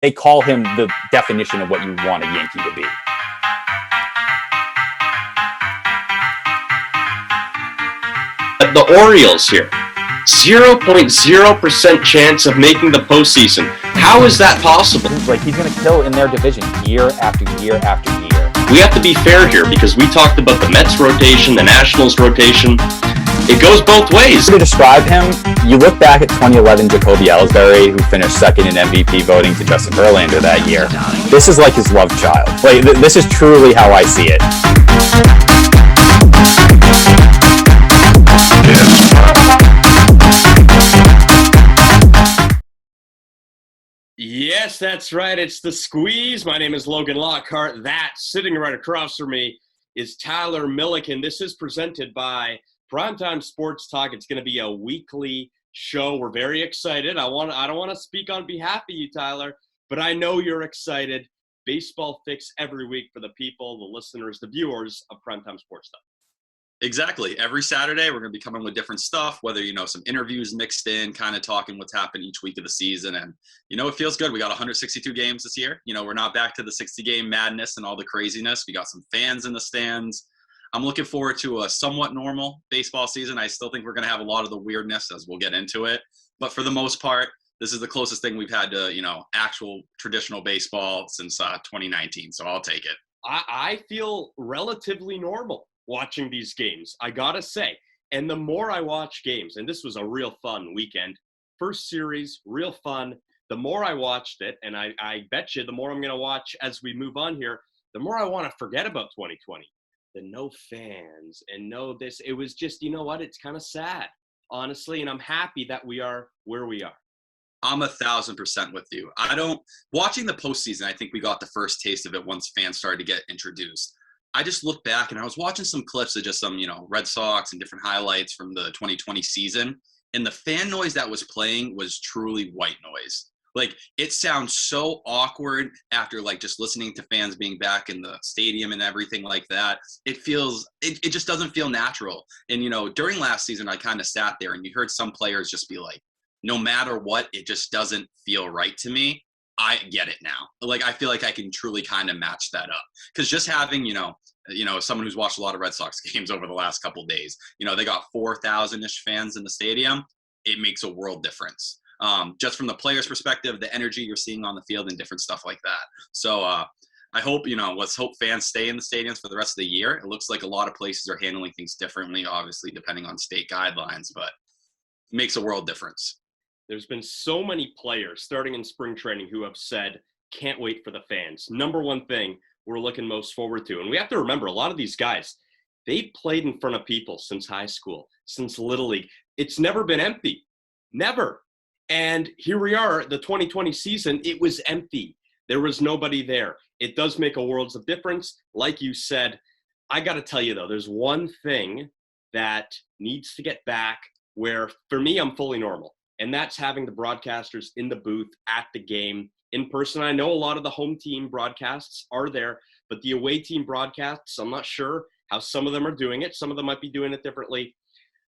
They call him the definition of what you want a Yankee to be. The Orioles here, 0.0% chance of making the postseason. How is that possible? Like, he's going to kill in their division year after year after year. We have to be fair here because we talked about the Mets rotation, the Nationals rotation. It goes both ways. To describe him, you look back at 2011 Jacoby Ellsbury, who finished second in MVP voting to Justin Verlander that year. This is like his love child. Like, this is truly how I see it. Yes, that's right. It's The Squeeze. My name is Logan Lockhart. That, sitting right across from me, is Tyler Milliken. This is presented by Primetime Sports Talk. It's going to be a weekly show. We're very excited. I don't want to speak on behalf of you, Tyler, but I know you're excited. Baseball fix every week for the people, the listeners, the viewers of Primetime Sports Talk. Exactly. Every Saturday, we're going to be coming with different stuff, whether, some interviews mixed in, kind of talking what's happened each week of the season. And, it feels good. We got 162 games this year. We're not back to the 60-game madness and all the craziness. We got some fans in the stands. I'm looking forward to a somewhat normal baseball season. I still think we're going to have a lot of the weirdness as we'll get into it. But for the most part, this is the closest thing we've had to, actual traditional baseball since 2019. So I'll take it. I feel relatively normal watching these games, I gotta say. And the more I watch games, and this was a real fun weekend, first series, real fun. The more I watched it, and I bet you the more I'm going to watch as we move on here, the more I want to forget about 2020. The no fans and no this. It was just, it's kind of sad, honestly, and I'm happy that we are where we are. I'm 1,000% with you. Watching the postseason, I think we got the first taste of it once fans started to get introduced. I just looked back and I was watching some clips of just some, Red Sox and different highlights from the 2020 season. And the fan noise that was playing was truly white noise. Like, it sounds so awkward after, just listening to fans being back in the stadium and everything like that. It just doesn't feel natural. And, during last season, I kind of sat there and you heard some players just be like, no matter what, it just doesn't feel right to me. I get it now. I feel like I can truly kind of match that up. Because just having, someone who's watched a lot of Red Sox games over the last couple of days, they got 4,000-ish fans in the stadium. It makes a world difference. Just from the player's perspective, the energy you're seeing on the field and different stuff like that. So I hope, let's hope fans stay in the stadiums for the rest of the year. It looks like a lot of places are handling things differently, obviously, depending on state guidelines, but it makes a world difference. There's been so many players starting in spring training who have said, can't wait for the fans. Number one thing we're looking most forward to. And we have to remember, a lot of these guys, they've played in front of people since high school, since Little League. It's never been empty. Never. And here we are, the 2020 season, it was empty. There was nobody there. It does make a world of difference. Like you said, I got to tell you, though, there's one thing that needs to get back where, for me, I'm fully normal. And that's having the broadcasters in the booth at the game in person. I know a lot of the home team broadcasts are there, but the away team broadcasts, I'm not sure how some of them are doing it. Some of them might be doing it differently,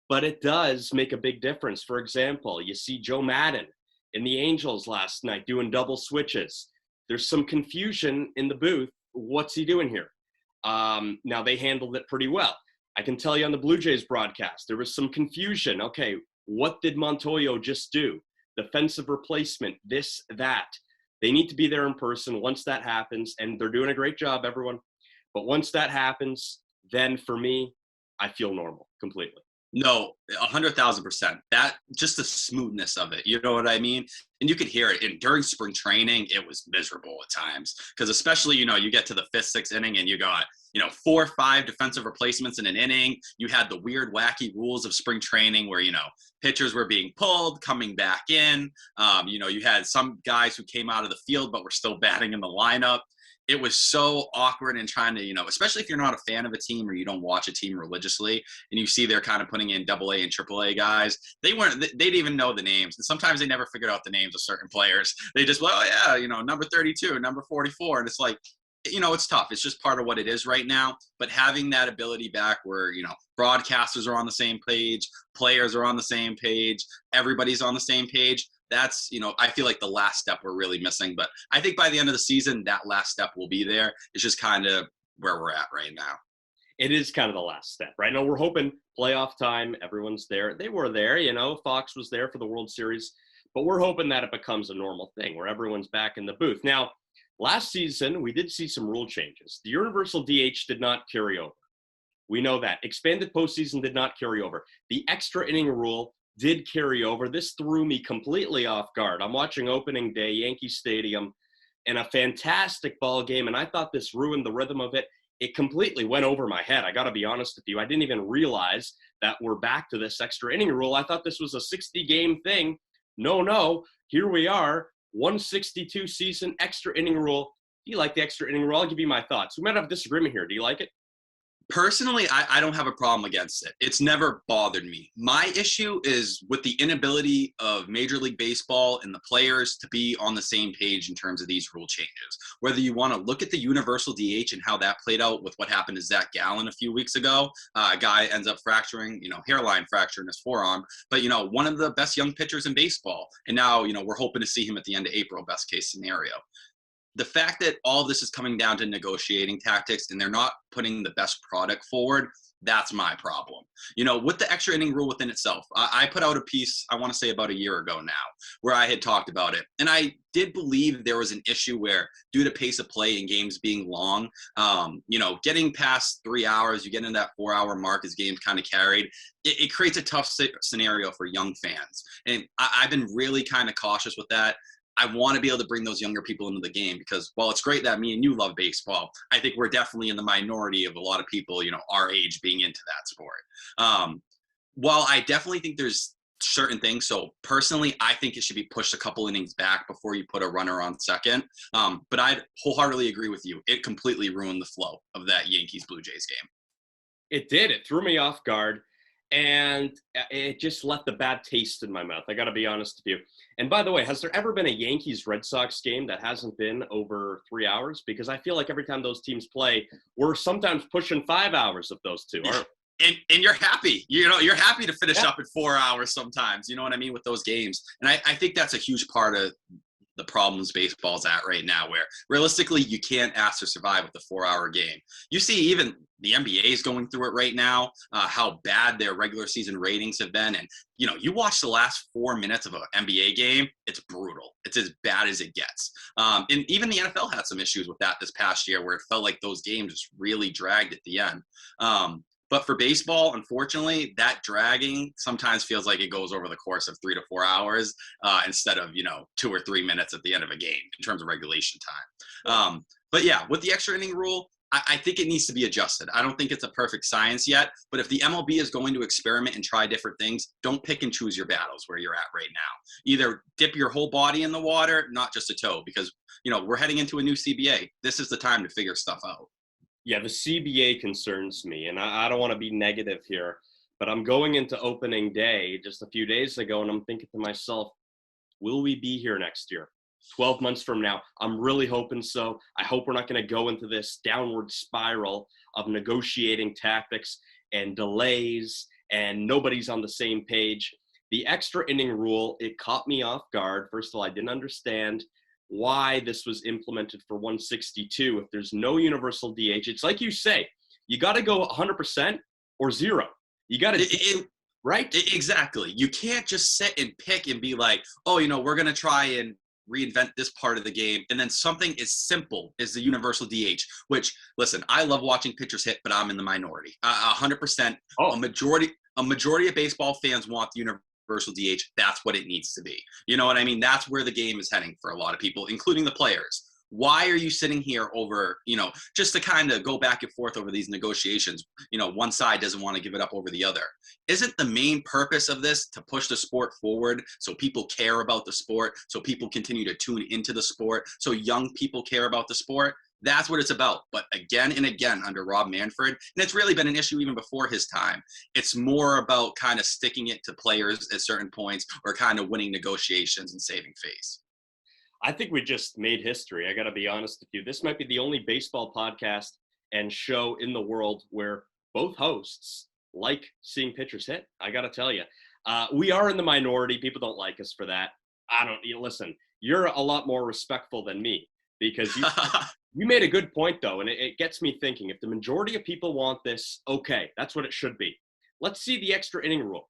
but it does make a big difference. For example, you see Joe Madden in the Angels last night doing double switches. There's some confusion in the booth. What's he doing here? Now, they handled it pretty well. I can tell you on the Blue Jays broadcast, there was some confusion. Okay, what did Montoyo just do? Defensive replacement, this, that. They need to be there in person once that happens, and they're doing a great job, everyone. But once that happens, then for me, I feel normal completely. No, 100,000%. That, just the smoothness of it, you know what I mean? And you could hear it. And during spring training, it was miserable at times. Because especially, you get to the 5th, 6th inning and you got, 4 or 5 defensive replacements in an inning. You had the weird, wacky rules of spring training where, pitchers were being pulled, coming back in. You had some guys who came out of the field but were still batting in the lineup. It was so awkward and trying to, especially if you're not a fan of a team or you don't watch a team religiously and you see they're kind of putting in AA and AAA guys, they didn't even know the names. And sometimes they never figured out the names of certain players. They just, number 32, number 44. And it's like, it's tough. It's just part of what it is right now. But having that ability back where, broadcasters are on the same page, players are on the same page, everybody's on the same page, That's, I feel like the last step we're really missing. But I think by the end of the season, that last step will be there. It's just kind of where we're at right now. It is kind of the last step, right? Now we're hoping playoff time, everyone's there. They were there, Fox was there for the World Series, but we're hoping that it becomes a normal thing where everyone's back in the booth. Now, last season, we did see some rule changes. The universal DH did not carry over. We know that. Expanded postseason did not carry over. The extra inning rule did carry over. This threw me completely off guard. I'm watching opening day, Yankee Stadium, and a fantastic ball game, and I thought this ruined the rhythm of it. It completely went over my head. I got to be honest with you. I didn't even realize that we're back to this extra inning rule. I thought this was a 60-game thing. No. Here we are, 162 season, extra inning rule. Do you like the extra inning rule? I'll give you my thoughts. We might have a disagreement here. Do you like it? Personally, I don't have a problem against it. It's never bothered me. My issue is with the inability of Major League Baseball and the players to be on the same page in terms of these rule changes. Whether you want to look at the universal DH and how that played out with what happened to Zach Gallen a few weeks ago, a guy ends up fracturing, hairline fracture in his forearm. But, one of the best young pitchers in baseball. And now, we're hoping to see him at the end of April, best case scenario. The fact that all this is coming down to negotiating tactics and they're not putting the best product forward, that's my problem. With the extra inning rule within itself, I put out a piece, I want to say about a year ago now, where I had talked about it. And I did believe there was an issue where due to pace of play and games being long, getting past 3 hours, you get into that 4-hour mark as games kind of carried, it creates a tough scenario for young fans. And I've been really kind of cautious with that. I want to be able to bring those younger people into the game because while it's great that me and you love baseball, I think we're definitely in the minority of a lot of people, our age being into that sport. While I definitely think there's certain things, so personally, I think it should be pushed a couple innings back before you put a runner on second. But I'd wholeheartedly agree with you. It completely ruined the flow of that Yankees-Blue Jays game. It did. It threw me off guard. And it just left a bad taste in my mouth. I got to be honest with you. And by the way, has there ever been a Yankees-Red Sox game that hasn't been over 3 hours? Because I feel like every time those teams play, we're sometimes pushing 5 hours of those two, aren't we? And you're happy. You're happy to finish up at 4 hours sometimes. You know what I mean, with those games. And I think that's a huge part of the problems baseball's at right now, where realistically you can't ask to survive with a 4-hour game. You see even the NBA is going through it right now, how bad their regular season ratings have been. And, you watch the last 4 minutes of an NBA game, it's brutal. It's as bad as it gets. And even the NFL had some issues with that this past year where it felt like those games just really dragged at the end. But for baseball, unfortunately, that dragging sometimes feels like it goes over the course of 3 to 4 hours instead of, 2 or 3 minutes at the end of a game in terms of regulation time. But yeah, with the extra inning rule, I think it needs to be adjusted. I don't think it's a perfect science yet, but if the MLB is going to experiment and try different things, don't pick and choose your battles where you're at right now. Either dip your whole body in the water, not just a toe, because, we're heading into a new CBA. This is the time to figure stuff out. Yeah, the CBA concerns me, and I don't want to be negative here, but I'm going into opening day just a few days ago, and I'm thinking to myself, will we be here next year? 12 months from now? I'm really hoping so. I hope we're not going to go into this downward spiral of negotiating tactics and delays, and nobody's on the same page. The extra inning rule, it caught me off guard. First of all, I didn't understand why this was implemented for 162 if there's no universal DH. It's like you say, you got to go 100% or zero. You got to, right? Exactly. You can't just sit and pick and be like, oh, we're going to try and reinvent this part of the game. And then something as simple as the universal DH, which, listen, I love watching pitchers hit, but I'm in the minority. 100%. A majority of baseball fans want the universal DH. That's what it needs to be. You know what I mean? That's where the game is heading for a lot of people, including the players. Why are you sitting here over, just to kind of go back and forth over these negotiations? One side doesn't want to give it up over the other. Isn't the main purpose of this to push the sport forward so people care about the sport, so people continue to tune into the sport, so young people care about the sport? That's what it's about. But again and again under Rob Manfred, and it's really been an issue even before his time, it's more about kind of sticking it to players at certain points or kind of winning negotiations and saving face. I think we just made history. I got to be honest with you. This might be the only baseball podcast and show in the world where both hosts like seeing pitchers hit. I got to tell you, we are in the minority. People don't like us for that. Listen, you're a lot more respectful than me because you made a good point though. And it gets me thinking, if the majority of people want this, okay, that's what it should be. Let's see the extra inning rule.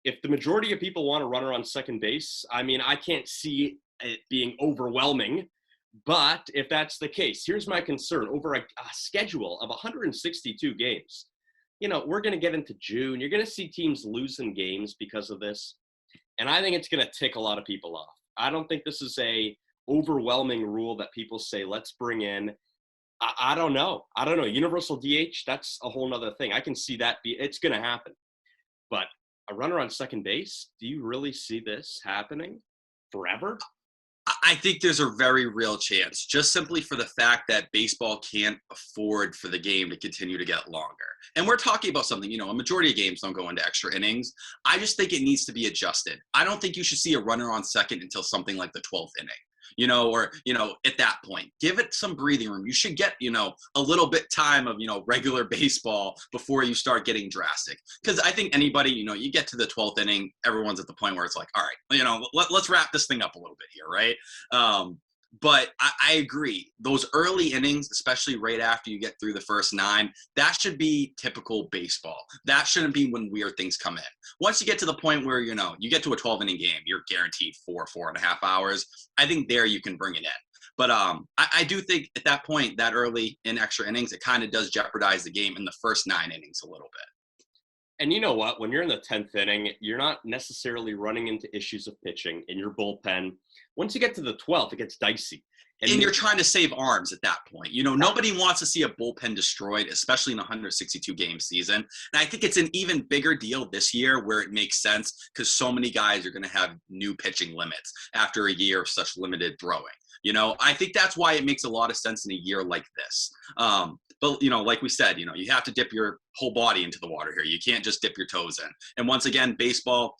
If the majority of people want a runner on second base, I mean, I can't see it being overwhelming. But if that's the case, here's my concern. Over a schedule of 162 games, we're going to get into June. You're going to see teams losing games because of this. And I think it's going to tick a lot of people off. I don't think this is a overwhelming rule that people say, let's bring in. I don't know. Universal DH, that's a whole nother thing. I can see that it's going to happen. But a runner on second base, do you really see this happening forever? I think there's a very real chance, just simply for the fact that baseball can't afford for the game to continue to get longer. And we're talking about something, a majority of games don't go into extra innings. I just think it needs to be adjusted. I don't think you should see a runner on second until something like the 12th inning. Or at that point, give it some breathing room. You should get, a little bit time of, regular baseball before you start getting drastic. Because I think anybody, you get to the 12th inning, everyone's at the point where it's like, all right, let's wrap this thing up a little bit here, right? But I agree. Those early innings, especially right after you get through the first 9, that should be typical baseball. That shouldn't be when weird things come in. Once you get to the point where, you get to a 12-inning game, you're guaranteed 4.5 hours. I think there you can bring it in. But I do think at that point, that early in extra innings, it kind of does jeopardize the game in the first 9 innings a little bit. And you know what? When you're in the 10th inning, you're not necessarily running into issues of pitching in your bullpen. Once you get to the 12th, it gets dicey. And you're trying to save arms at that point. Nobody wants to see a bullpen destroyed, especially in a 162-game season. And I think it's an even bigger deal this year where it makes sense because so many guys are going to have new pitching limits after a year of such limited throwing. I think that's why it makes a lot of sense in a year like this. But, like we said, you have to dip your whole body into the water here. You can't just dip your toes in. And once again, baseball,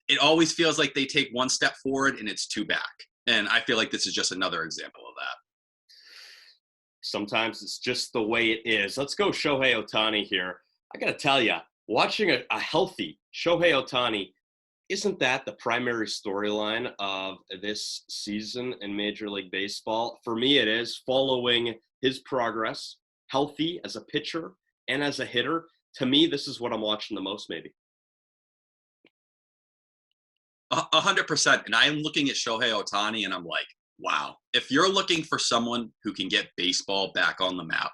it always feels like they take one step forward and it's 2 back. And I feel like this is just another example of that. Sometimes it's just the way it is. Let's go Shohei Ohtani here. I got to tell you, watching a healthy Shohei Ohtani, isn't that the primary storyline of this season in Major League Baseball? For me, it is, following his progress, healthy as a pitcher and as a hitter. To me, this is what I'm watching the most, maybe. 100%. And I'm looking at Shohei Ohtani and I'm like, wow, if you're looking for someone who can get baseball back on the map,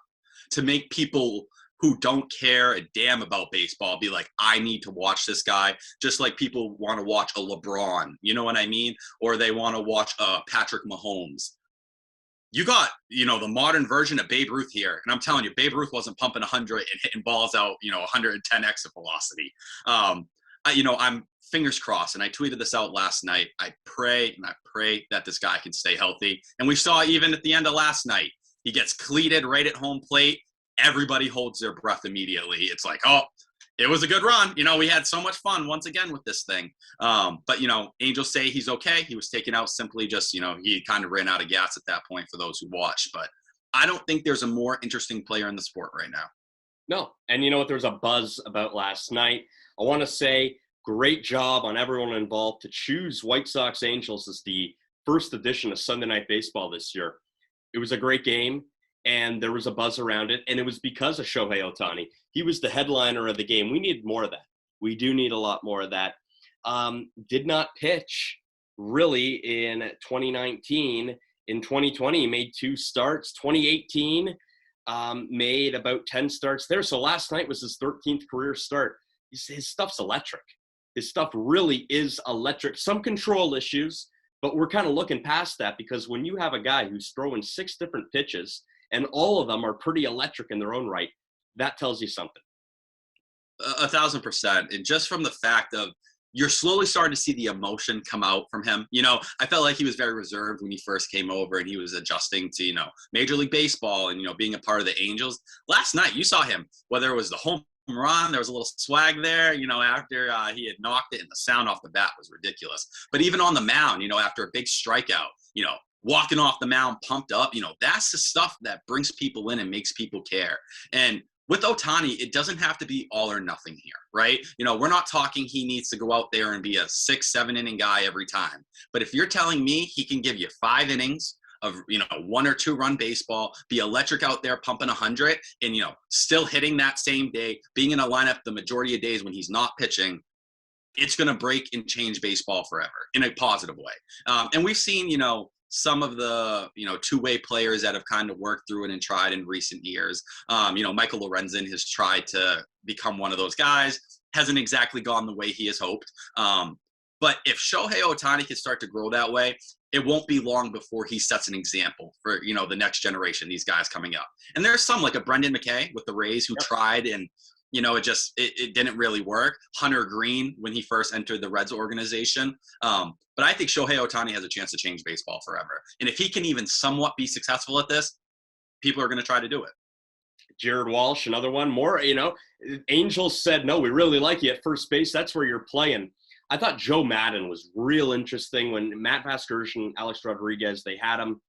to make people who don't care a damn about baseball be like, I need to watch this guy, just like people want to watch a LeBron, you know what I mean? Or they want to watch Patrick Mahomes. You got, the modern version of Babe Ruth here. And I'm telling you, Babe Ruth wasn't pumping 100 and hitting balls out, 110 exit velocity. I'm fingers crossed, and I tweeted this out last night. I pray that this guy can stay healthy. And we saw even at the end of last night, he gets cleated right at home plate. Everybody holds their breath immediately. It's like, oh, it was a good run. We had so much fun once again with this thing. But, Angels say he's okay. He was taken out simply just, he kind of ran out of gas at that point for those who watched. But I don't think there's a more interesting player in the sport right now. No. And you know what? There's a buzz about last night. I want to say great job on everyone involved to choose White Sox Angels as the first edition of Sunday Night Baseball this year. It was a great game, and there was a buzz around it, and it was because of Shohei Ohtani. He was the headliner of the game. We need more of that. We do need a lot more of that. Did not pitch really in 2019. In 2020, he made 2 starts. 2018, made about 10 starts there. So last night was his 13th career start. His stuff's electric. His stuff really is electric. Some control issues, but we're kind of looking past that because when you have a guy who's throwing 6 different pitches and all of them are pretty electric in their own right, that tells you something. 1,000%. And just from the fact of you're slowly starting to see the emotion come out from him. I felt like he was very reserved when he first came over and he was adjusting to, Major League Baseball and, being a part of the Angels. Last night, you saw him, whether it was the home run, there was a little swag there, after he had knocked it, and the sound off the bat was ridiculous. But even on the mound, after a big strikeout, walking off the mound pumped up, that's the stuff that brings people in and makes people care. And with Ohtani, it doesn't have to be all or nothing here, right? We're not talking he needs to go out there and be a 6-7 inning guy every time. But if you're telling me he can give you 5 innings of 1 or 2 run baseball, be electric out there pumping 100, and still hitting that same day, being in a lineup the majority of days when he's not pitching, it's going to break and change baseball forever in a positive way. And we've seen some of the two-way players that have kind of worked through it and tried in recent years. Michael Lorenzen has tried to become one of those guys, hasn't exactly gone the way he has hoped. But if Shohei Ohtani can start to grow that way, it won't be long before he sets an example for the next generation, these guys coming up. And there's some like a Brendan McKay with the Rays who tried, and it didn't really work. Hunter Green when he first entered the Reds organization. But I think Shohei Ohtani has a chance to change baseball forever. And if he can even somewhat be successful at this, people are going to try to do it. Jared Walsh, another one. More, Angels said, no, we really like you at first base. That's where you're playing. I thought Joe Madden was real interesting when Matt Vasgersian, Alex Rodriguez, they had him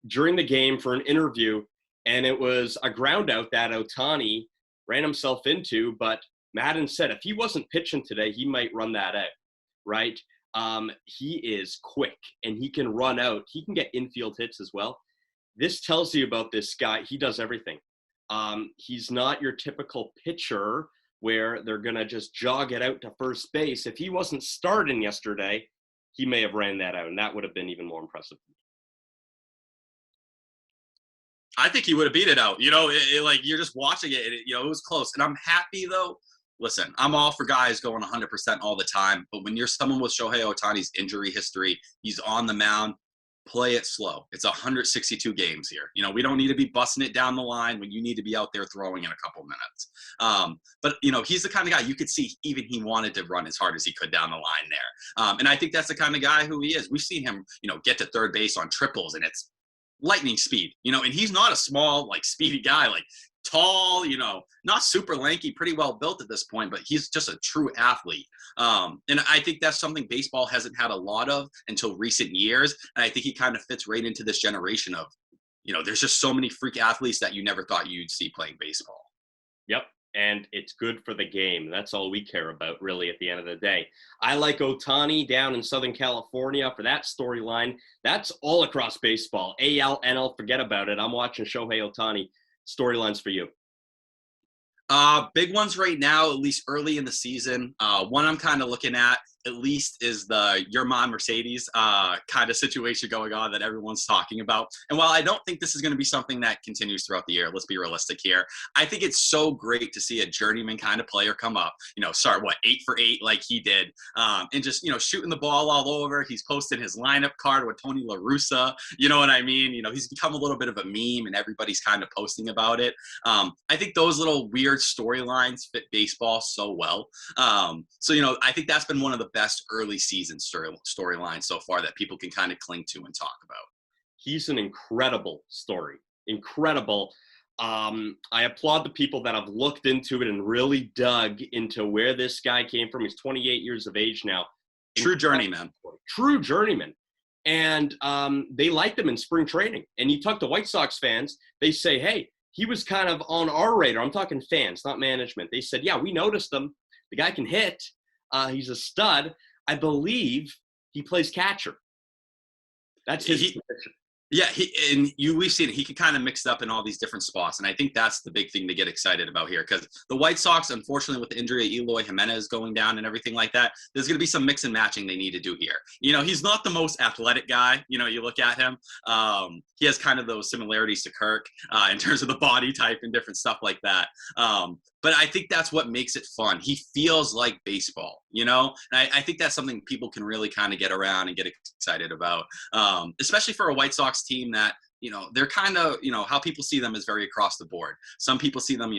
during the game for an interview, and it was a ground out that Ohtani ran himself into, but Madden said if he wasn't pitching today, he might run that out, right? He is quick, and he can run out. He can get infield hits as well. This tells you about this guy. He does everything. He's not your typical pitcher where they're going to just jog it out to first base. If he wasn't starting yesterday, he may have ran that out, and that would have been even more impressive. I think he would have beat it out. Like you're just watching it, and it was close. And I'm happy, though. Listen, I'm all for guys going 100% all the time, but when you're someone with Shohei Ohtani's injury history, he's on the mound, play it slow. It's 162 games here. We don't need to be busting it down the line when you need to be out there throwing in a couple minutes. But he's the kind of guy you could see even he wanted to run as hard as he could down the line there. And I think that's the kind of guy who he is. We've seen him, get to third base on triples, and it's lightning speed, and he's not a small, like, speedy guy, like tall, not super lanky, pretty well built at this point, but he's just a true athlete. And I think that's something baseball hasn't had a lot of until recent years. And I think he kind of fits right into this generation of, there's just so many freak athletes that you never thought you'd see playing baseball. Yep. And it's good for the game. That's all we care about, really, at the end of the day. I like Ohtani down in Southern California for that storyline. That's all across baseball. AL, NL, forget about it. I'm watching Shohei Ohtani. Storylines for you? Big ones right now, at least early in the season. One I'm kind of looking at least is the your mom Mercedes kind of situation going on that everyone's talking about. And while I don't think this is going to be something that continues throughout the year, let's be realistic here. I think it's so great to see a journeyman kind of player come up, start 8 for 8 like he did, and just shooting the ball all over. He's posted his lineup card with Tony La Russa. You know what I mean? He's become a little bit of a meme, and everybody's kind of posting about it. I think those little weird storylines fit baseball so well. So I think that's been one of the best early season storylines so far that people can kind of cling to and talk about. He's an incredible story. Incredible. I applaud the people that have looked into it and really dug into where this guy came from. He's 28 years of age now. True journeyman. True journeyman. And they liked him in spring training. And you talk to White Sox fans, they say, hey, he was kind of on our radar. I'm talking fans, not management. They said, yeah, we noticed him. The guy can hit. He's a stud. I believe he plays catcher. That's his position. Yeah, we've seen it. He can kind of mix it up in all these different spots, and I think that's the big thing to get excited about here. Because the White Sox, unfortunately, with the injury of Eloy Jimenez going down and everything like that, there's going to be some mix and matching they need to do here. He's not the most athletic guy. You look at him. He has kind of those similarities to Kirk in terms of the body type and different stuff like that. But I think that's what makes it fun. He feels like baseball, And I think that's something people can really kind of get around and get excited about, especially for a White Sox team that, they're kind of, how people see them is very across the board. Some people see them,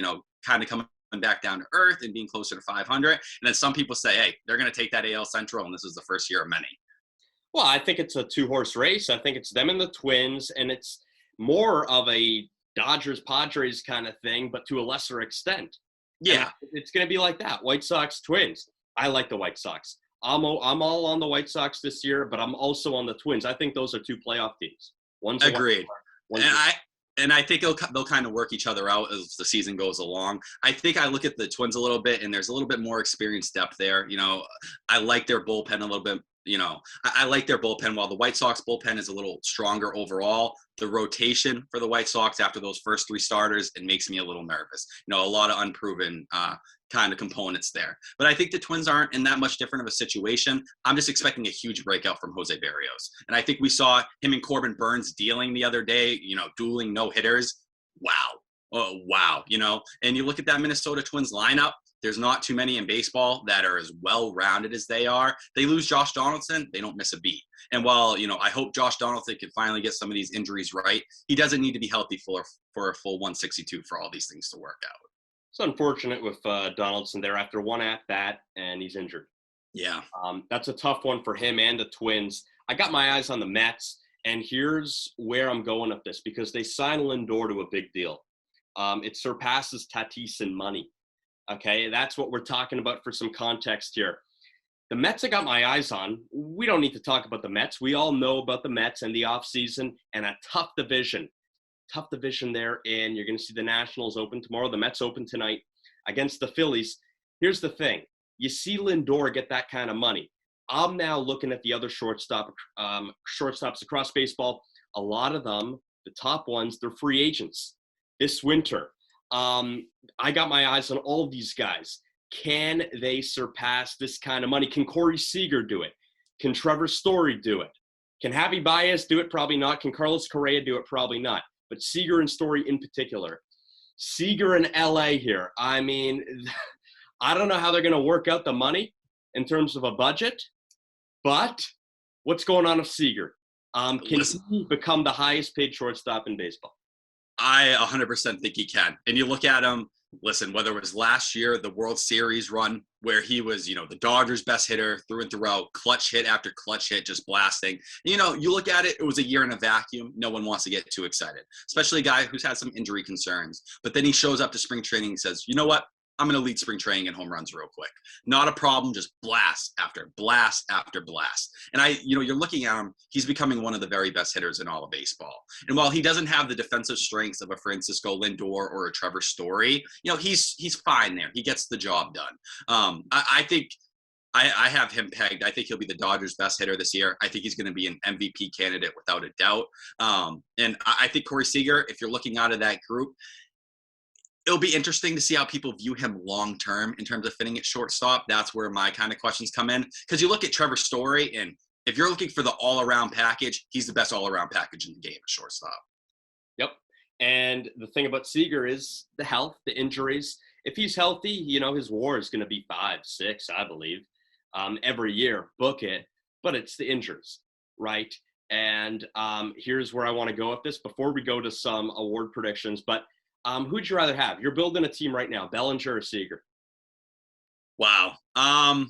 kind of coming back down to earth and being closer to 500. And then some people say, hey, they're going to take that AL Central, and this is the first year of many. Well, I think it's a 2-horse race. I think it's them and the Twins, and it's more of a Dodgers-Padres kind of thing, but to a lesser extent. Yeah, it's going to be like that. White Sox, Twins. I like the White Sox. I'm all on the White Sox this year, but I'm also on the Twins. I think those are two playoff teams. Agreed. And And I think they'll kind of work each other out as the season goes along. I think I look at the Twins a little bit, and there's a little bit more experience depth there. I like their bullpen a little bit. I like their bullpen. While the White Sox bullpen is a little stronger overall, the rotation for the White Sox after those first three starters, it makes me a little nervous. A lot of unproven kind of components there. But I think the Twins aren't in that much different of a situation. I'm just expecting a huge breakout from Jose Barrios. And I think we saw him and Corbin Burns dealing the other day, dueling no-hitters. Wow. Oh, wow. And you look at that Minnesota Twins lineup, there's not too many in baseball that are as well-rounded as they are. They lose Josh Donaldson, they don't miss a beat. And while, I hope Josh Donaldson can finally get some of these injuries right, he doesn't need to be healthy for a full 162 for all these things to work out. It's unfortunate with Donaldson there after one at-bat, and he's injured. Yeah. That's a tough one for him and the Twins. I got my eyes on the Mets, and here's where I'm going with this, because they signed Lindor to a big deal. It surpasses Tatis in money. Okay, that's what we're talking about for some context here. The Mets I got my eyes on. We don't need to talk about the Mets. We all know about the Mets and the offseason and a tough division. Tough division there, and you're going to see the Nationals open tomorrow. The Mets open tonight against the Phillies. Here's the thing. You see Lindor get that kind of money. I'm now looking at the other shortstops across baseball. A lot of them, the top ones, they're free agents this winter. I got my eyes on all of these guys. Can they surpass this kind of money? Can Corey Seager do it? Can Trevor Story do it? Can Javi Baez do it? Probably not. Can Carlos Correa do it? Probably not. But Seager and Story in particular. Seager in LA here. I mean, I don't know how they're going to work out the money in terms of a budget, but what's going on with Seager? Can he become the highest paid shortstop in baseball? I 100% think he can. And you look at him, listen, whether it was last year, the World Series run, where he was, the Dodgers' best hitter through and throughout, clutch hit after clutch hit, just blasting. You look at it, it was a year in a vacuum. No one wants to get too excited, especially a guy who's had some injury concerns. But then he shows up to spring training and says, you know what? I'm going to lead spring training in home runs real quick. Not a problem, just blast after blast after blast. And you're looking at him, he's becoming one of the very best hitters in all of baseball. And while he doesn't have the defensive strengths of a Francisco Lindor or a Trevor Story, he's fine there. He gets the job done. I think I have him pegged. I think he'll be the Dodgers' best hitter this year. I think he's going to be an MVP candidate without a doubt. And I think Corey Seager, if you're looking out of that group, it'll be interesting to see how people view him long-term in terms of fitting at shortstop. That's where my kind of questions come in. Because you look at Trevor Story, and if you're looking for the all-around package, he's the best all-around package in the game at shortstop. Yep. And the thing about Seager is the health, the injuries. If he's healthy, his WAR is going to be 5, 6, I believe, every year. Book it. But it's the injuries, right? And here's where I want to go with this before we go to some award predictions. But who'd you rather have? You're building a team right now, Bellinger or Seager? Wow. All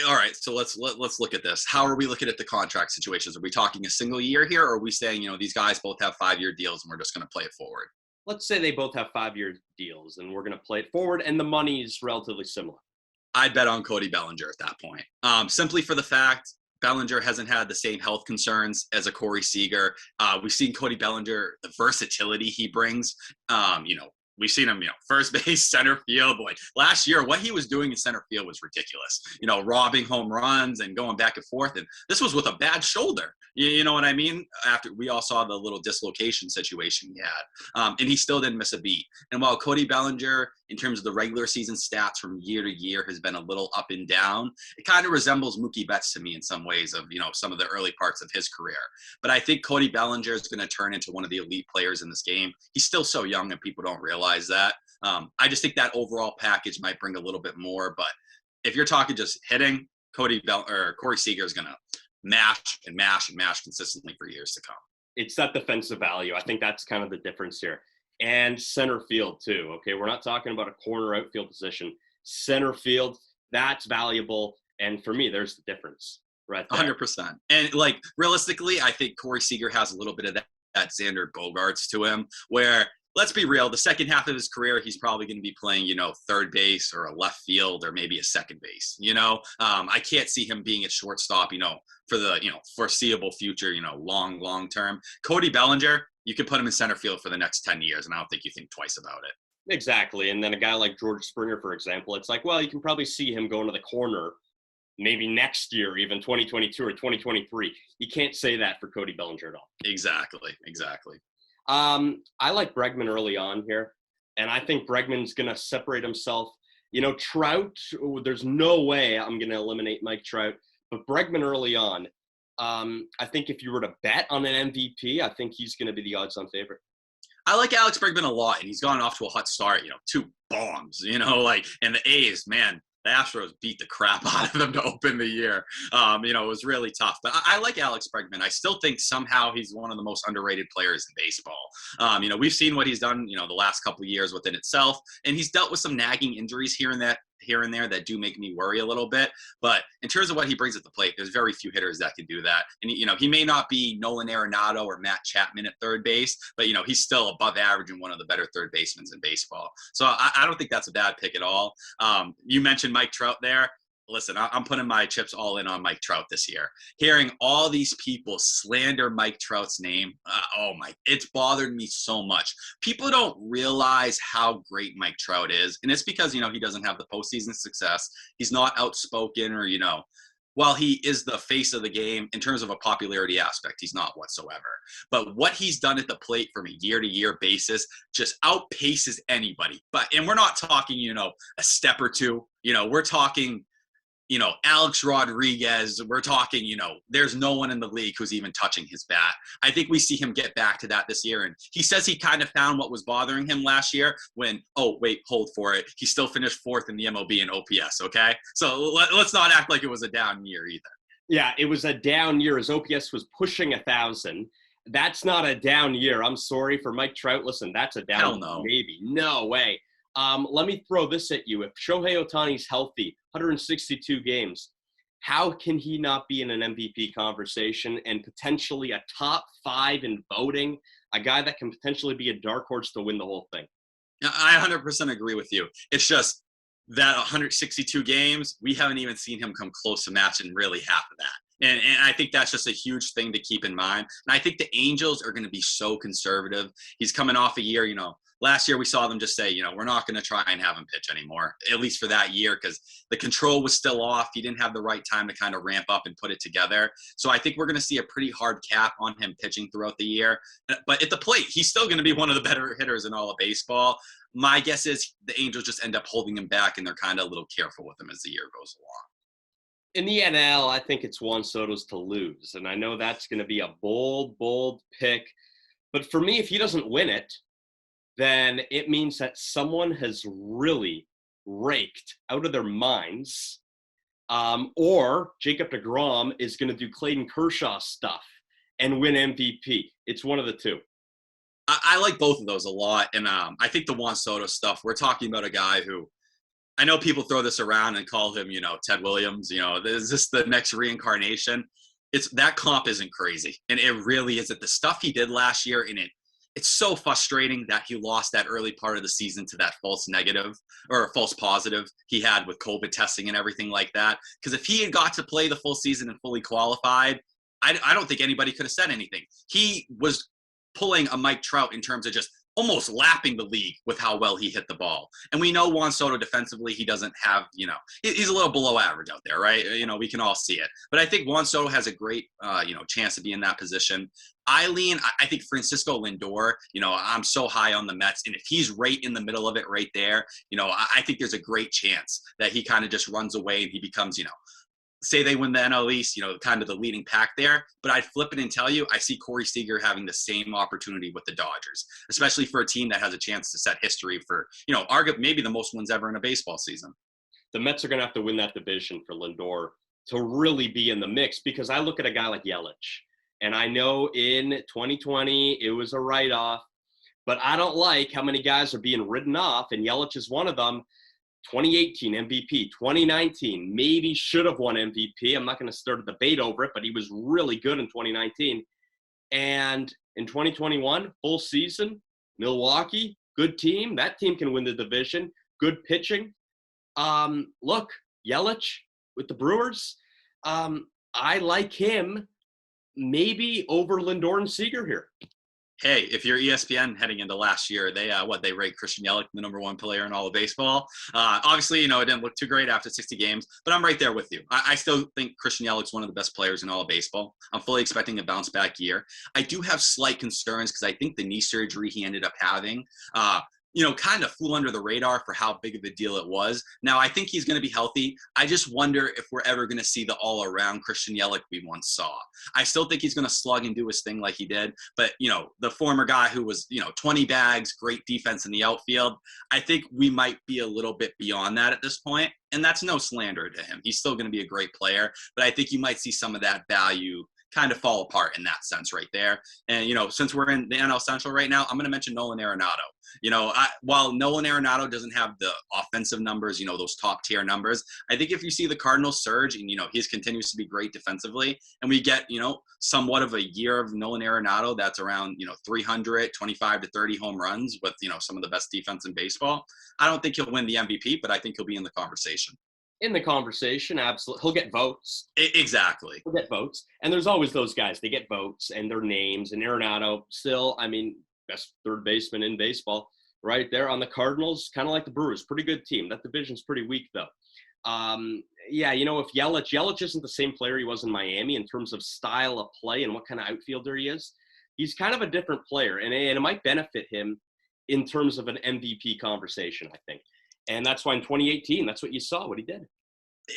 right, so let's look at this. How are we looking at the contract situations? Are we talking a single year here, or are we saying, these guys both have 5-year deals and we're just going to play it forward? Let's say they both have 5-year deals and we're going to play it forward and the money is relatively similar. I'd bet on Cody Bellinger at that point. Simply for the fact Bellinger hasn't had the same health concerns as a Corey Seager. We've seen Cody Bellinger, the versatility he brings. We've seen him, first base, center field. Boy, last year, what he was doing in center field was ridiculous. Robbing home runs and going back and forth. And this was with a bad shoulder. You know what I mean? After we all saw the little dislocation situation he had. And he still didn't miss a beat. And while Cody Bellinger, in terms of the regular season stats from year to year, has been a little up and down, it kind of resembles Mookie Betts to me in some ways of, some of the early parts of his career. But I think Cody Bellinger is going to turn into one of the elite players in this game. He's still so young and people don't realize that. I just think that overall package might bring a little bit more. But if you're talking just hitting, Corey Seager is going to mash and mash and mash consistently for years to come. It's that defensive value. I think that's kind of the difference here. And center field too. Okay, we're not talking about a corner outfield position. Center field, that's valuable. And for me, there's the difference right there. 100%. And realistically, I think Corey Seager has a little bit of that Xander Bogaerts to him, where let's be real, the second half of his career, he's probably going to be playing, third base or a left field or maybe a second base. I can't see him being at shortstop, for the, foreseeable future, long term. Cody Bellinger, you could put him in center field for the next 10 years, and I don't think you think twice about it. Exactly. And then a guy like George Springer, for example, it's like, well, you can probably see him going to the corner maybe next year, even 2022 or 2023. You can't say that for Cody Bellinger at all. Exactly. I like Bregman early on here, and I think Bregman's going to separate himself. Trout, there's no way I'm going to eliminate Mike Trout, but Bregman early on, I think if you were to bet on an MVP, I think he's going to be the odds-on favorite. I like Alex Bregman a lot, and he's gone off to a hot start, 2 bombs, and the A's, man, the Astros beat the crap out of them to open the year. It was really tough. But I like Alex Bregman. I still think somehow he's one of the most underrated players in baseball. We've seen what he's done, the last couple of years within itself, and he's dealt with some nagging injuries here and there that do make me worry a little bit. But in terms of what he brings at the plate, there's very few hitters that can do that. And, he may not be Nolan Arenado or Matt Chapman at third base, but, he's still above average and one of the better third basemen in baseball. So I don't think that's a bad pick at all. You mentioned Mike Trout there. Listen, I'm putting my chips all in on Mike Trout this year. Hearing all these people slander Mike Trout's name, it's bothered me so much. People don't realize how great Mike Trout is, and it's because, he doesn't have the postseason success. He's not outspoken or, while he is the face of the game in terms of a popularity aspect, he's not whatsoever. But what he's done at the plate from a year-to-year basis just outpaces anybody. And we're not talking, a step or two. We're talking Alex Rodriguez, we're talking, there's no one in the league who's even touching his bat. I think we see him get back to that this year. And he says he kind of found what was bothering him last year when, hold for it. He still finished 4th in the MLB in OPS, okay? So let's not act like it was a down year either. Yeah, it was a down year. His OPS was pushing 1,000. That's not a down year. I'm sorry for Mike Trout. Listen, that's a down. Hell no. Maybe. No way. Let me throw this at you. If Shohei Ohtani's healthy, 162 games, how can he not be in an MVP conversation and potentially a top 5 in voting, a guy that can potentially be a dark horse to win the whole thing? I 100% agree with you. It's just that 162 games, we haven't even seen him come close to matching really half of that. And I think that's just a huge thing to keep in mind. And I think the Angels are going to be so conservative. He's coming off a year, last year we saw them just say, we're not going to try and have him pitch anymore, at least for that year, because the control was still off. He didn't have the right time to kind of ramp up and put it together. So I think we're going to see a pretty hard cap on him pitching throughout the year. But at the plate, he's still going to be one of the better hitters in all of baseball. My guess is the Angels just end up holding him back, and they're kind of a little careful with him as the year goes along. In the NL, I think it's Juan Soto's to lose. And I know that's going to be a bold pick. But for me, if he doesn't win it, then it means that someone has really raked out of their minds, or Jacob deGrom is going to do Clayton Kershaw stuff and win MVP. It's one of the two. I like both of those a lot. And I think the Juan Soto stuff, we're talking about a guy who, I know people throw this around and call him, Ted Williams, is this the next reincarnation? That comp isn't crazy. And it really isn't. The stuff he did last year, and it's so frustrating that he lost that early part of the season to that false negative or false positive he had with COVID testing and everything like that. Because if he had got to play the full season and fully qualified, I don't think anybody could have said anything. He was pulling a Mike Trout in terms of just almost lapping the league with how well he hit the ball. And we know Juan Soto defensively, he doesn't have, he's a little below average out there, right? We can all see it. But I think Juan Soto has a great, chance to be in that position. I think Francisco Lindor, I'm so high on the Mets. And if he's right in the middle of it right there, I think there's a great chance that he kind of just runs away and he becomes, say they win the NL East, kind of the leading pack there. But I'd flip it and tell you, I see Corey Seager having the same opportunity with the Dodgers, especially for a team that has a chance to set history for, arguably maybe the most wins ever in a baseball season. The Mets are going to have to win that division for Lindor to really be in the mix, because I look at a guy like Yelich, and I know in 2020 it was a write-off, but I don't like how many guys are being written off, and Yelich is one of them. 2018 MVP, 2019 maybe should have won MVP. I'm not going to start a debate over it, but he was really good in 2019. And in 2021, full season, Milwaukee, good team. That team can win the division. Good pitching. Look, Yelich with the Brewers, I like him maybe over Lindor and Seager here. Hey, if you're ESPN heading into last year, they rate Christian Yelich the number one player in all of baseball. Obviously, it didn't look too great after 60 games, but I'm right there with you. I still think Christian Yelich's one of the best players in all of baseball. I'm fully expecting a bounce back year. I do have slight concerns because I think the knee surgery he ended up having, kind of flew under the radar for how big of a deal it was. Now, I think he's going to be healthy. I just wonder if we're ever going to see the all-around Christian Yelich we once saw. I still think he's going to slug and do his thing like he did. But, the former guy who was, 20 bags, great defense in the outfield, I think we might be a little bit beyond that at this point. And that's no slander to him. He's still going to be a great player. But I think you might see some of that value kind of fall apart in that sense right there. And, since we're in the NL Central right now, I'm going to mention Nolan Arenado. While Nolan Arenado doesn't have the offensive numbers, those top tier numbers, I think if you see the Cardinals surge and, he continues to be great defensively and we get, somewhat of a year of Nolan Arenado that's around, 325 to 30 home runs with, some of the best defense in baseball, I don't think he'll win the MVP, but I think he'll be in the conversation. In the conversation, absolutely. He'll get votes. Exactly. He'll get votes. And there's always those guys. They get votes and their names. And Arenado still, best third baseman in baseball right there on the Cardinals, kind of like the Brewers. Pretty good team. That division's pretty weak, though. If Yelich isn't the same player he was in Miami in terms of style of play and what kind of outfielder he is, he's kind of a different player. And it might benefit him in terms of an MVP conversation, I think. And that's why in 2018, that's what you saw, what he did.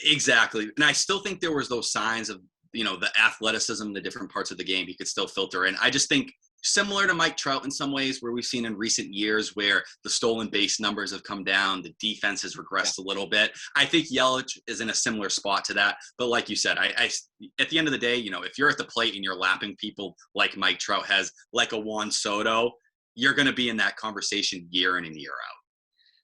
Exactly. And I still think there was those signs of, the athleticism, the different parts of the game he could still filter in. I just think similar to Mike Trout in some ways, where we've seen in recent years where the stolen base numbers have come down, the defense has regressed a little bit. I think Yelich is in a similar spot to that. But like you said, I at the end of the day, if you're at the plate and you're lapping people like Mike Trout has, like a Juan Soto, you're going to be in that conversation year in and year out.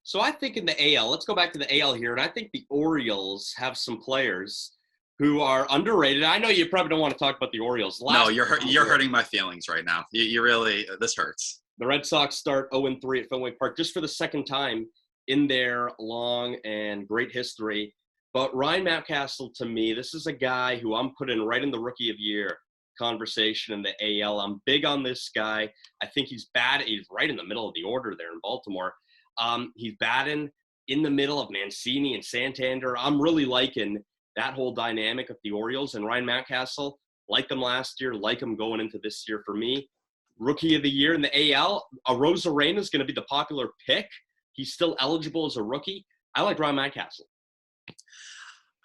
So I think in the AL, let's go back to the AL here, and I think the Orioles have some players who are underrated. I know you probably don't want to talk about the Orioles. No, you're hurting my feelings right now. You really, this hurts. The Red Sox start 0-3 at Fenway Park just for the second time in their long and great history. But Ryan Mountcastle, to me, this is a guy who I'm putting right in the Rookie of Year conversation in the AL. I'm big on this guy. I think he's bad. He's right in the middle of the order there in Baltimore. He's batting in the middle of Mancini and Santander. I'm really liking that whole dynamic of the Orioles. And Ryan Mountcastle, like him last year, like him going into this year for me. Rookie of the Year in the AL, Arozarena is going to be the popular pick. He's still eligible as a rookie. I like Ryan Mountcastle.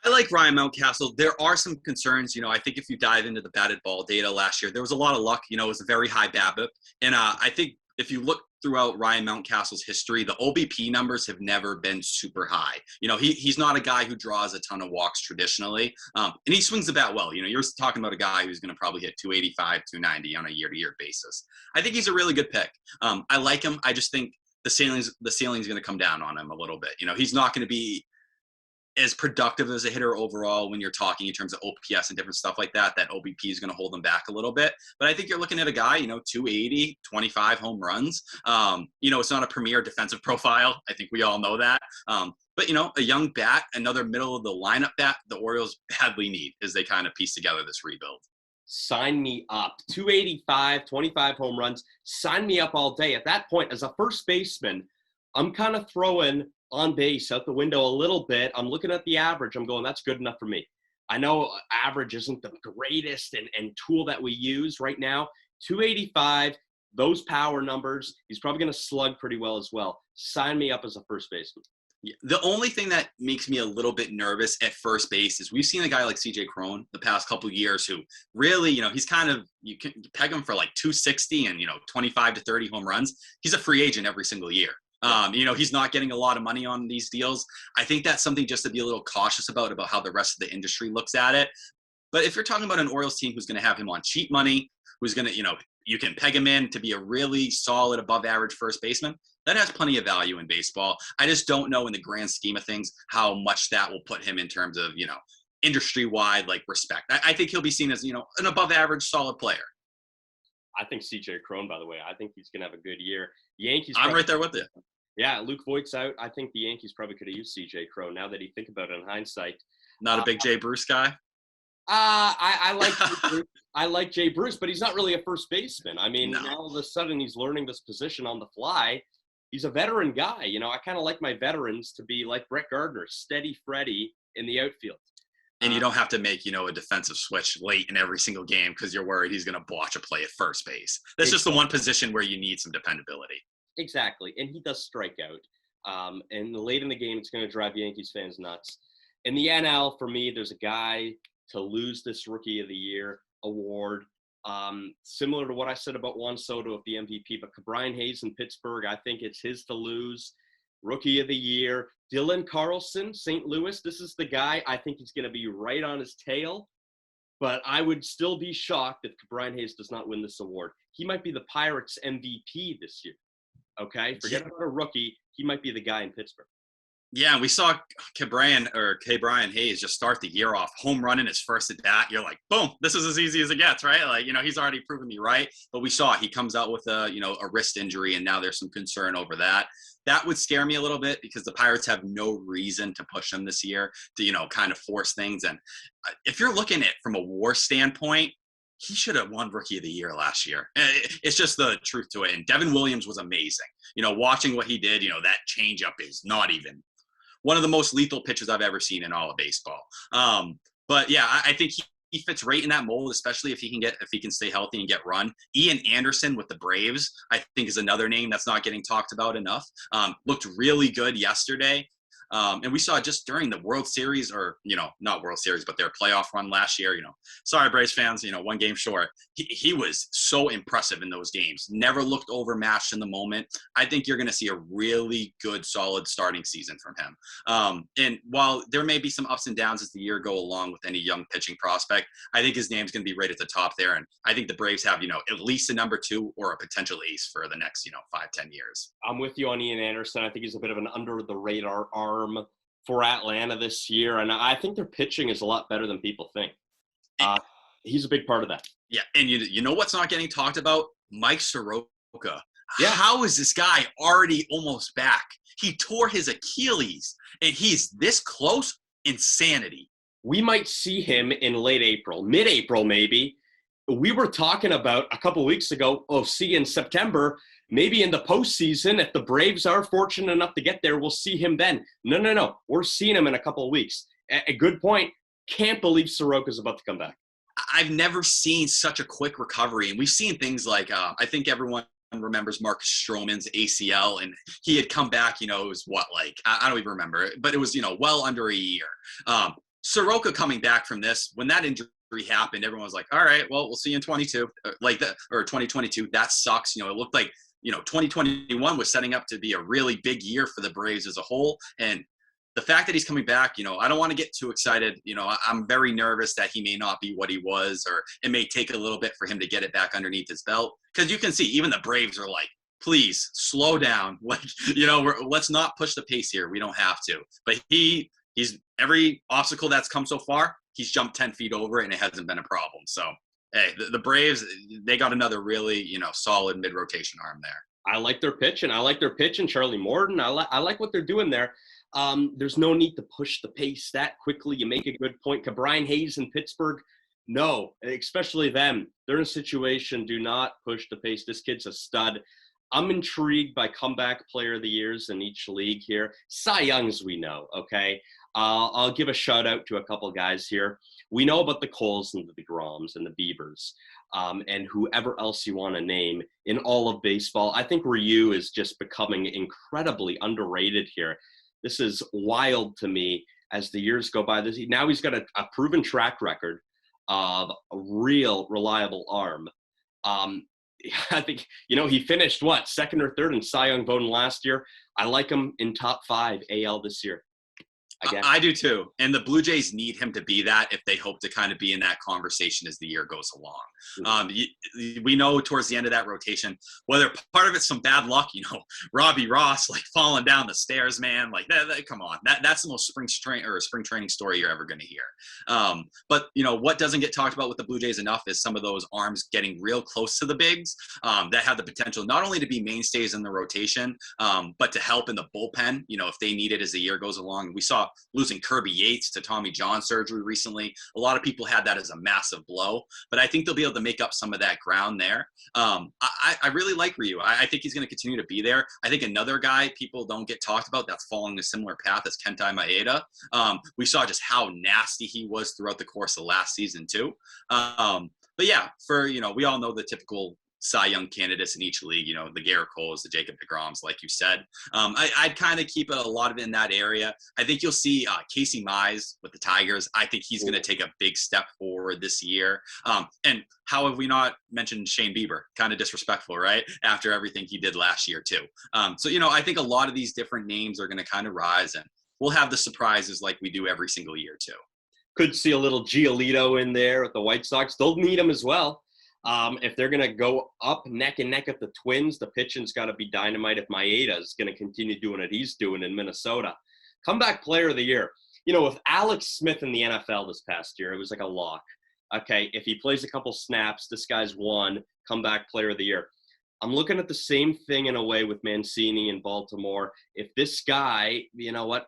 I like Ryan Mountcastle. There are some concerns. I think if you dive into the batted ball data last year, there was a lot of luck. It was a very high BABIP. And I think if you look throughout Ryan Mountcastle's history, the OBP numbers have never been super high. He's not a guy who draws a ton of walks traditionally, and he swings the bat well. You're talking about a guy who's going to probably hit 285, 290 on a year-to-year basis. I think he's a really good pick. I like him. I just think the ceiling's going to come down on him a little bit. He's not going to be as productive as a hitter overall when you're talking in terms of OPS and different stuff like that. That OBP is going to hold him back a little bit. But I think you're looking at a guy, 280, 25 home runs. It's not a premier defensive profile. I think we all know that. But, a young bat, another middle of the lineup bat the Orioles badly need as they kind of piece together this rebuild. Sign me up. 285, 25 home runs. Sign me up all day. At that point, as a first baseman, I'm kind of throwing on base out the window a little bit. I'm looking at the average. I'm going, that's good enough for me. I know average isn't the greatest and tool that we use right now. 285, those power numbers, he's probably going to slug pretty well as well. Sign me up as a first baseman. Yeah. The only thing that makes me a little bit nervous at first base is we've seen a guy like CJ Cron the past couple of years who really, he's kind of, you can peg him for like 260 and, 25 to 30 home runs. He's a free agent every single year. He's not getting a lot of money on these deals. I think that's something just to be a little cautious about how the rest of the industry looks at it. But if you're talking about an Orioles team who's going to have him on cheap money, who's going to, you can peg him in to be a really solid above average first baseman, that has plenty of value in baseball. I just don't know in the grand scheme of things how much that will put him in terms of, industry-wide respect. I think he'll be seen as, an above average solid player. I think CJ Cron, by the way, I think he's going to have a good year. Yankees. I'm right there with you. Yeah, Luke Voigt's out. I think the Yankees probably could have used CJ Cron now that you think about it in hindsight. Not a big Jay Bruce guy? I like Jay Bruce. I like Jay Bruce, but he's not really a first baseman. I mean, No. now all of a sudden he's learning this position on the fly. He's a veteran guy. I kind of like my veterans to be like Brett Gardner, steady Freddie in the outfield. And you don't have to make, a defensive switch late in every single game because you're worried he's going to botch a play at first base. That's just the one position where you need some dependability. Exactly. And he does strike out. And late in the game, it's going to drive Yankees fans nuts. In the NL, for me, there's a guy to lose this Rookie of the Year award. Similar to what I said about Juan Soto of the MVP, but Brian Hayes in Pittsburgh, I think it's his to lose. Rookie of the Year. Dylan Carlson, St. Louis. This is the guy. I think he's going to be right on his tail. But I would still be shocked if Brian Hayes does not win this award. He might be the Pirates MVP this year. Okay? Forget about a rookie. He might be the guy in Pittsburgh. Yeah, we saw Brian Hayes just start the year off home run in his first at bat. You're like, boom, this is as easy as it gets, right? Like, he's already proven me right. But we saw he comes out with a wrist injury, and now there's some concern over that. That would scare me a little bit because the Pirates have no reason to push him this year to, kind of force things. And if you're looking at it from a WAR standpoint, he should have won Rookie of the Year last year. It's just the truth to it. And Devin Williams was amazing. Watching what he did, that changeup is not even one of the most lethal pitches I've ever seen in all of baseball. But yeah, I think he fits right in that mold, especially if he can stay healthy and get run. Ian Anderson with the Braves, I think, is another name that's not getting talked about enough. Looked really good yesterday. And we saw just during the World Series, or, not World Series, but their playoff run last year, sorry, Braves fans, one game short. He was so impressive in those games. Never looked overmatched in the moment. I think you're going to see a really good, solid starting season from him. And while there may be some ups and downs as the year go along with any young pitching prospect, I think his name's going to be right at the top there. And I think the Braves have, at least a number 2 or a potential ace for the next, 5-10 years. I'm with you on Ian Anderson. I think he's a bit of an under-the-radar arm for Atlanta this year, and I think their pitching is a lot better than people think. He's a big part of that. Yeah, and you know what's not getting talked about? Mike Soroka. Yeah. How is this guy already almost back? He tore his Achilles, and he's this close? Insanity. We might see him in late April, mid-April maybe. We were talking about a couple of weeks ago, see you in September. Maybe in the postseason, if the Braves are fortunate enough to get there, we'll see him then. No. We're seeing him in a couple of weeks. A good point. Can't believe Soroka's about to come back. I've never seen such a quick recovery. And we've seen things like, I think everyone remembers Marcus Stroman's ACL, and he had come back, it was I don't even remember it, but it was, well under a year. Soroka coming back from this, when that injury happened, everyone was like, all right, well, we'll see you in 2022. That sucks. It looked like, 2021 was setting up to be a really big year for the Braves as a whole. And the fact that he's coming back, I don't want to get too excited. I'm very nervous that he may not be what he was, or it may take a little bit for him to get it back underneath his belt. Because you can see even the Braves are like, please slow down. Let's not push the pace here. We don't have to. But he's every obstacle that's come so far, he's jumped 10 feet over it, and it hasn't been a problem. So, hey, the Braves, they got another really, solid mid-rotation arm there. I like their pitch, and Charlie Morton. I like what they're doing there. There's no need to push the pace that quickly. You make a good point. Brian Hayes in Pittsburgh, no, especially them. They're in a situation, do not push the pace. This kid's a stud. I'm intrigued by comeback player of the years in each league here. Cy Youngs, we know, okay? I'll give a shout out to a couple guys here. We know about the Coles and the DeGroms and the Biebers, and whoever else you want to name in all of baseball. I think Ryu is just becoming incredibly underrated here. This is wild to me as the years go by. Now he's got a proven track record of a real reliable arm. I think, he finished, second or third in Cy Young voting last year. I like him in top 5 AL this year. I do too. And the Blue Jays need him to be that if they hope to kind of be in that conversation as the year goes along. We know towards the end of that rotation, whether part of it's some bad luck, Robbie Ross falling down the stairs, man, come on, that's the most spring training story you're ever going to hear. But what doesn't get talked about with the Blue Jays enough is some of those arms getting real close to the bigs that have the potential not only to be mainstays in the rotation, but to help in the bullpen, if they need it as the year goes along. We saw losing Kirby Yates to Tommy John surgery recently. A lot of people had that as a massive blow, but I think they'll be able to make up some of that ground there. I really like Ryu. I think he's going to continue to be there. I think another guy people don't get talked about that's following a similar path as Kentai Maeda. We saw just how nasty he was throughout the course of last season too. But yeah, we all know the typical Cy Young candidates in each league, the Garrett Coles, the Jacob deGroms, like you said. I'd kind of keep a lot of it in that area. I think you'll see Casey Mize with the Tigers. I think he's going to take a big step forward this year. And how have we not mentioned Shane Bieber? Kind of disrespectful, right? After everything he did last year too. So I think a lot of these different names are going to kind of rise, and we'll have the surprises like we do every single year too. Could see a little Giolito in there with the White Sox. They'll need him as well. If they're going to go up neck and neck at the Twins, the pitching's got to be dynamite if Maeda is going to continue doing what he's doing in Minnesota. Comeback player of the year. With Alex Smith in the NFL this past year, it was like a lock. Okay, if he plays a couple snaps, this guy's won comeback player of the year. I'm looking at the same thing in a way with Mancini in Baltimore. If this guy, you know what,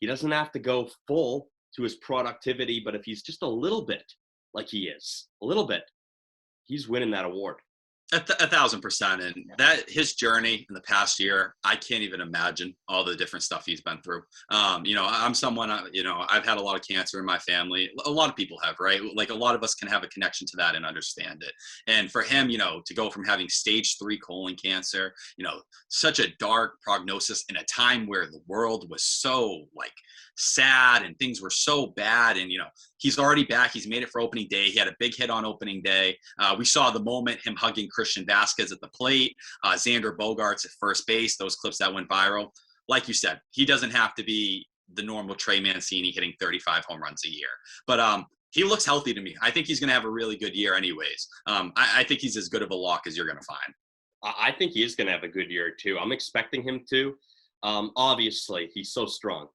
he doesn't have to go full to his productivity, but if he's just a little bit like he is, a little bit, he's winning that award. 1,000%. And that his journey in the past year, I can't even imagine all the different stuff he's been through. I'm someone, I've had a lot of cancer in my family. A lot of people have, right? Like a lot of us can have a connection to that and understand it. And for him, to go from having stage 3 colon cancer, such a dark prognosis in a time where the world was so sad and things were so bad. And, he's already back. He's made it for opening day. He had a big hit on opening day. We saw the moment, him hugging Christian Vasquez at the plate, Xander Bogaerts at first base, those clips that went viral. Like you said, he doesn't have to be the normal Trey Mancini hitting 35 home runs a year. But he looks healthy to me. I think he's going to have a really good year anyways. I think he's as good of a lock as you're going to find. I think he is going to have a good year too. I'm expecting him to. Obviously, he's so strong,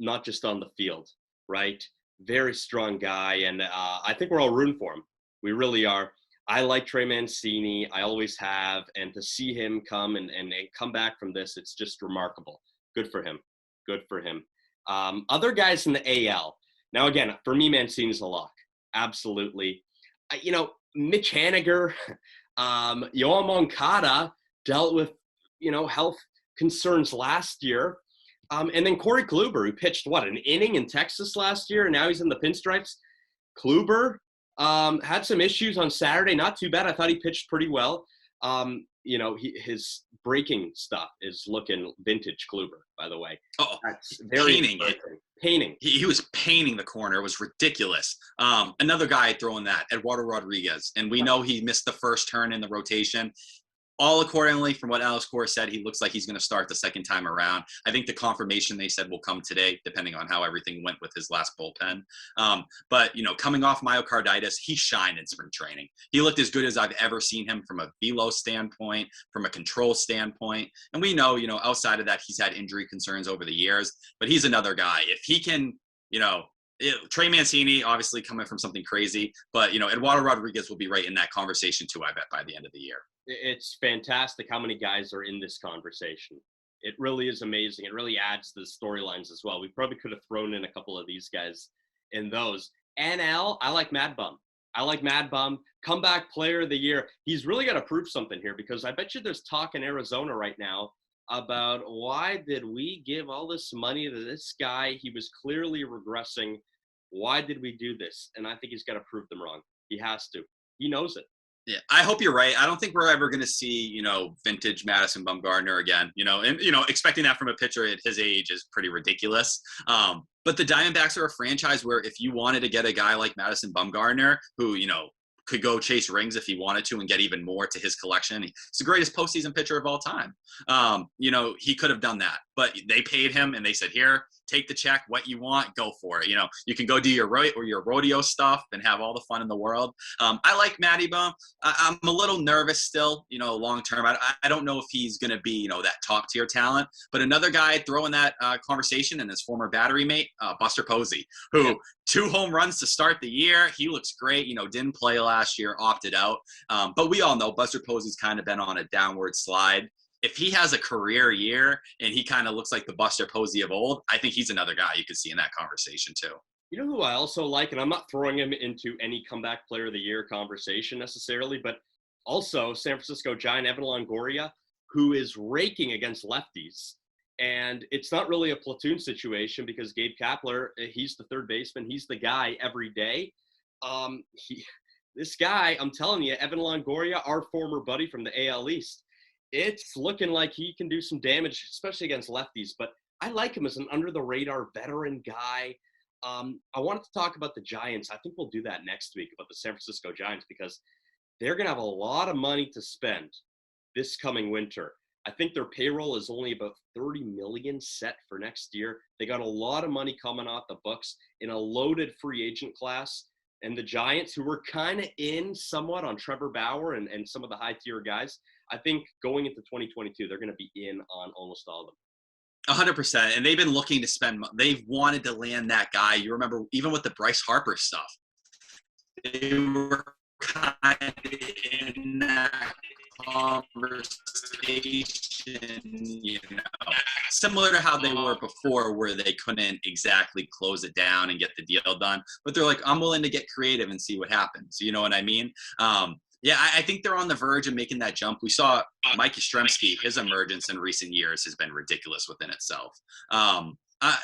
not just on the field, right? Very strong guy. And I think we're all rooting for him. We really are. I like Trey Mancini. I always have. And to see him come and come back from this, it's just remarkable. Good for him. Good for him. Other guys in the AL. Now, again, for me, Mancini's a lock. Absolutely. Mitch Haniger, Yoan Moncada dealt with, health concerns last year. And then Corey Kluber, who pitched, an inning in Texas last year, and now he's in the pinstripes. Kluber had some issues on Saturday. Not too bad. I thought he pitched pretty well. His breaking stuff is looking vintage Kluber, by the way. Oh, that's very painting. He was painting the corner. It was ridiculous. Another guy throwing that, Eduardo Rodriguez. And we know he missed the first turn in the rotation. All accordingly, from what Alex Cora said, he looks like he's going to start the second time around. I think the confirmation they said will come today, depending on how everything went with his last bullpen. But, coming off myocarditis, he shined in spring training. He looked as good as I've ever seen him from a velo standpoint, from a control standpoint. And we know, outside of that, he's had injury concerns over the years. But he's another guy. If he can, Trey Mancini, obviously coming from something crazy. But, Eduardo Rodriguez will be right in that conversation too, I bet, by the end of the year. It's fantastic how many guys are in this conversation. It really is amazing. It really adds to the storylines as well. We probably could have thrown in a couple of these guys in those. NL, I like Mad Bum. Comeback player of the year. He's really got to prove something here, because I bet you there's talk in Arizona right now about why did we give all this money to this guy? He was clearly regressing. Why did we do this? And I think he's got to prove them wrong. He has to. He knows it. Yeah, I hope you're right. I don't think we're ever going to see, vintage Madison Bumgarner again, and, expecting that from a pitcher at his age is pretty ridiculous. But the Diamondbacks are a franchise where if you wanted to get a guy like Madison Bumgarner, who, could go chase rings if he wanted to and get even more to his collection. He's the greatest postseason pitcher of all time. He could have done that, but they paid him and they said, here, take the check, what you want, go for it. You can go do your rodeo stuff and have all the fun in the world. I like Matty Bum. I'm a little nervous still, long term. I don't know if he's going to be, that top tier talent, but another guy throwing that conversation and his former battery mate, Buster Posey, who 2 home runs to start the year. He looks great, didn't play last year, opted out. But we all know Buster Posey's kind of been on a downward slide. if he has a career year and he kind of looks like the Buster Posey of old, I think he's another guy you could see in that conversation too. You know who I also like, and I'm not throwing him into any comeback player of the year conversation necessarily, but also San Francisco Giant Evan Longoria, who is raking against lefties. And it's not really a platoon situation because Gabe Kapler, he's the third baseman. He's the guy every day. This guy, I'm telling you, Evan Longoria, our former buddy from the AL East, it's looking like he can do some damage, especially against lefties. But I like him as an under-the-radar veteran guy. I wanted to talk about the Giants. I think we'll do that next week about the San Francisco Giants because they're going to have a lot of money to spend this coming winter. I think their payroll is only about $30 million set for next year. They got a lot of money coming off the books in a loaded free agent class. And the Giants, who were kind of in somewhat on Trevor Bauer and some of the high-tier guys, I think going into 2022, they're going to be in on almost all of them. 100%. And they've been looking to spend – they've wanted to land that guy. You remember even with the Bryce Harper stuff, they were kind of in that conversation, similar to how they were before where they couldn't exactly close it down and get the deal done. But they're like, I'm willing to get creative and see what happens. You know what I mean? Yeah, I think they're on the verge of making that jump. We saw Mike Yastrzemski, his emergence in recent years has been ridiculous within itself.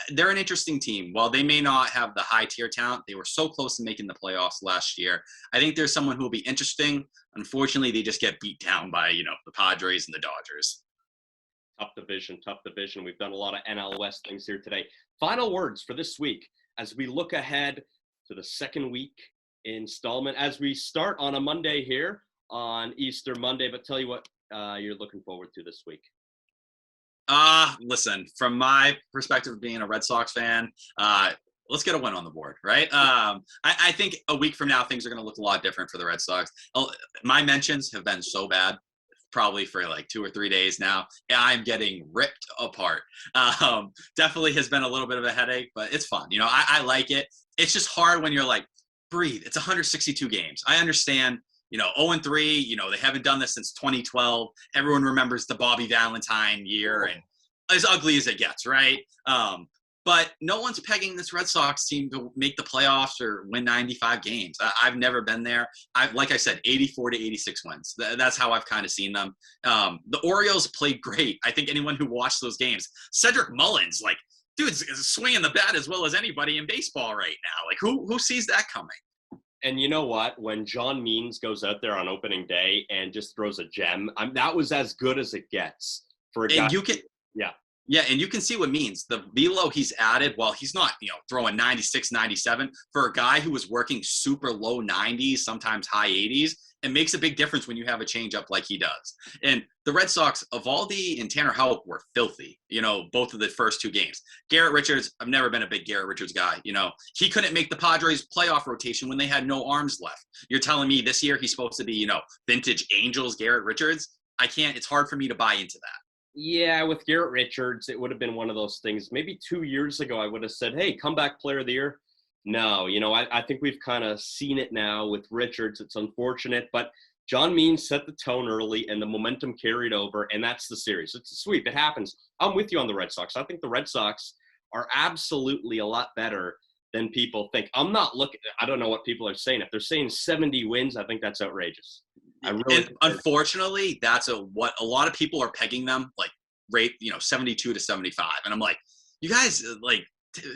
They're an interesting team. While they may not have the high-tier talent, they were so close to making the playoffs last year. I think there's someone who will be interesting. Unfortunately, they just get beat down by, the Padres and the Dodgers. Tough division. We've done a lot of NL West things here today. Final words for this week as we look ahead to the second week installment as we start on a Monday here on Easter Monday. But tell you what you're looking forward to this week. Listen, from my perspective of being a Red Sox fan, let's get a win on the board, right? I think a week from now, things are going to look a lot different for the Red Sox. My mentions have been so bad, probably for like 2 or 3 days now. I'm getting ripped apart. Definitely has been a little bit of a headache, but it's fun. I like it. It's just hard when you're like, breathe. It's 162 games. I understand. 0-3, they haven't done this since 2012. Everyone remembers the Bobby Valentine year and as ugly as it gets, right? But no one's pegging this Red Sox team to make the playoffs or win 95 games. I've never been there. Like I said, 84 to 86 wins. That's how I've kind of seen them. The Orioles played great. I think anyone who watched those games, Cedric Mullins, dude's swinging the bat as well as anybody in baseball right now. Who sees that coming? And you know what? When John Means goes out there on opening day and just throws a gem, that was as good as it gets for a guy. Yeah, and you can see what Means. The velo he's added, while he's not, throwing 96, 97, for a guy who was working super low 90s, sometimes high 80s, it makes a big difference when you have a changeup like he does. And the Red Sox, Eovaldi and Tanner Houck were filthy, both of the first 2 games. Garrett Richards, I've never been a big Garrett Richards guy. He couldn't make the Padres playoff rotation when they had no arms left. You're telling me this year he's supposed to be, vintage Angels Garrett Richards? I can't. It's hard for me to buy into that. Yeah, with Garrett Richards, it would have been one of those things. Maybe 2 years ago, I would have said, hey, comeback player of the year. No, I think we've kind of seen it now with Richards. It's unfortunate, but John Means set the tone early and the momentum carried over, and that's the series. It's a sweep. It happens. I'm with you on the Red Sox. I think the Red Sox are absolutely a lot better than people think. I'm not looking – I don't know what people are saying. If they're saying 70 wins, I think that's outrageous. Unfortunately, that's what a lot of people are pegging them, rate, 72 to 75. And I'm like, you guys,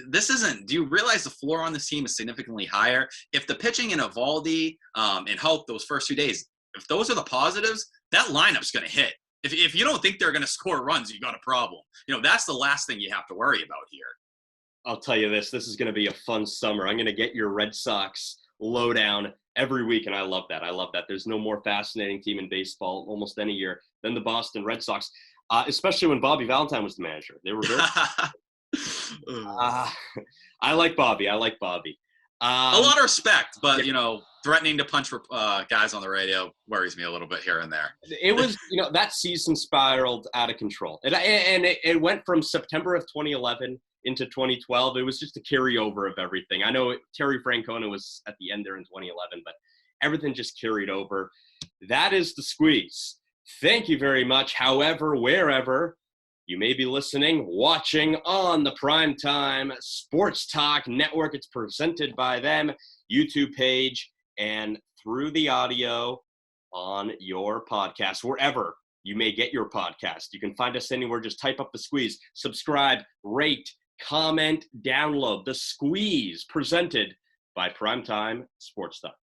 this isn't – do you realize the floor on this team is significantly higher? If the pitching in Eovaldi and Hulk those first 2 days, if those are the positives, that lineup's going to hit. If you don't think they're going to score runs, you got a problem. That's the last thing you have to worry about here. I'll tell you this is going to be a fun summer. I'm going to get your Red Sox lowdown every week, and I love that. There's no more fascinating team in baseball almost any year than the Boston Red Sox, especially when Bobby Valentine was the manager. They were very I like Bobby. A lot of respect, but, threatening to punch guys on the radio worries me a little bit here and there. It was, that season spiraled out of control. And it went from September of 2011 into 2012. It was just a carryover of everything. I know Terry Francona was at the end there in 2011, but everything just carried over. That is the squeeze. Thank you very much. However, wherever you may be listening, watching on the Primetime Sports Talk Network, it's presented by them, YouTube page, and through the audio on your podcast, wherever you may get your podcast. You can find us anywhere. Just type up The Squeeze, subscribe, rate, comment, download The Squeeze, presented by Primetime Sports Talk.